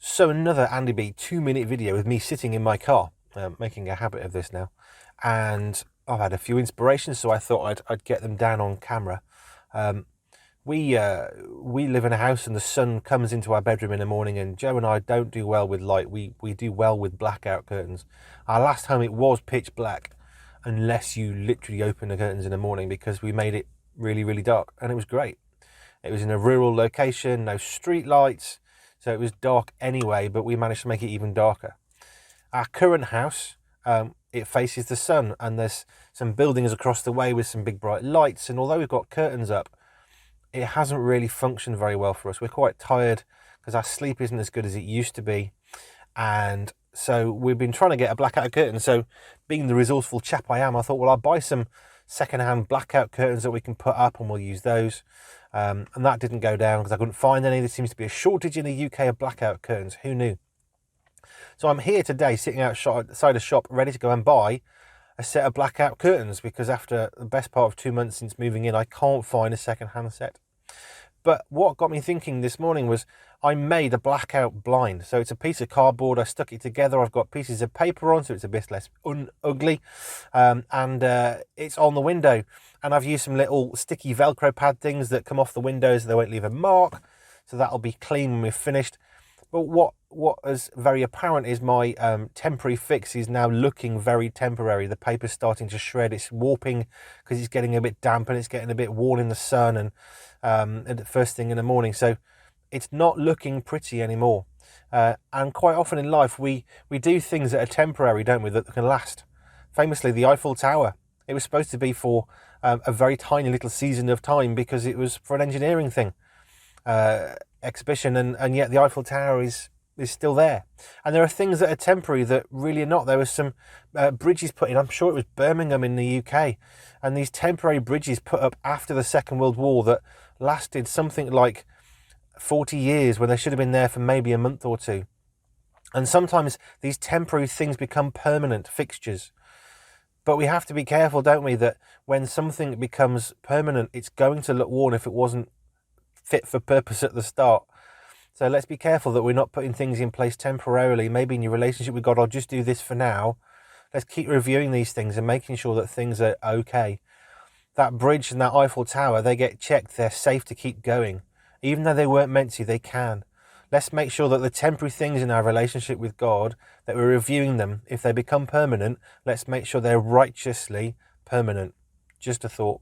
So another Andy B 2-minute video with me sitting in my car, making a habit of this now, and I've had a few inspirations, so I thought I'd get them down on camera. We live in a house and the sun comes into our bedroom in the morning, and Joe and I don't do well with light. We do well with blackout curtains. Our last home, it was pitch black unless you literally open the curtains in the morning, because we made it really, really dark, and it was great. It was in a rural location, no street lights, so it was dark anyway, but we managed to make it even darker. Our current house, it faces the sun, and there's some buildings across the way with some big bright lights, and although we've got curtains up, it hasn't really functioned very well for us. We're quite tired because our sleep isn't as good as it used to be, and so we've been trying to get a blackout curtain. So being the resourceful chap I am, I thought, well, I'll buy some second-hand blackout curtains that we can put up, and we'll use those. And that didn't go down because I couldn't find any. There seems to be a shortage in the UK of blackout curtains. Who knew? So I'm here today sitting outside a shop ready to go and buy a set of blackout curtains, because after the best part of 2 months since moving in, I can't find a second-hand set. But what got me thinking this morning was I made a blackout blind. So it's a piece of cardboard. I stuck it together. I've got pieces of paper on, so it's a bit less ugly. And it's on the window. And I've used some little sticky Velcro pad things that come off the windows so they won't leave a mark. So that'll be clean when we're finished. But what is very apparent is my temporary fix is now looking very temporary. The paper's starting to shred. It's warping because it's getting a bit damp and it's getting a bit worn in the sun and at first thing in the morning. So it's not looking pretty anymore. And quite often in life, we do things that are temporary, don't we, that can last. Famously, the Eiffel Tower. It was supposed to be for a very tiny little season of time because it was for an engineering thing. Exhibition, and yet the Eiffel Tower is still there. And there are things that are temporary that really are not. There was some bridges put in, I'm sure it was Birmingham in the UK, and these temporary bridges put up after the Second World War that lasted something like 40 years when they should have been there for maybe a month or two. And sometimes these temporary things become permanent fixtures. But we have to be careful, don't we, that when something becomes permanent, it's going to look worn if it wasn't fit for purpose at the start. So let's be careful that we're not putting things in place temporarily. Maybe in your relationship with God, I'll just do this for now. Let's keep reviewing these things and making sure that things are okay. That bridge and that Eiffel Tower, they get checked. They're safe to keep going. Even though they weren't meant to, they can. Let's make sure that the temporary things in our relationship with God, that we're reviewing them. If they become permanent, let's make sure they're righteously permanent. Just a thought.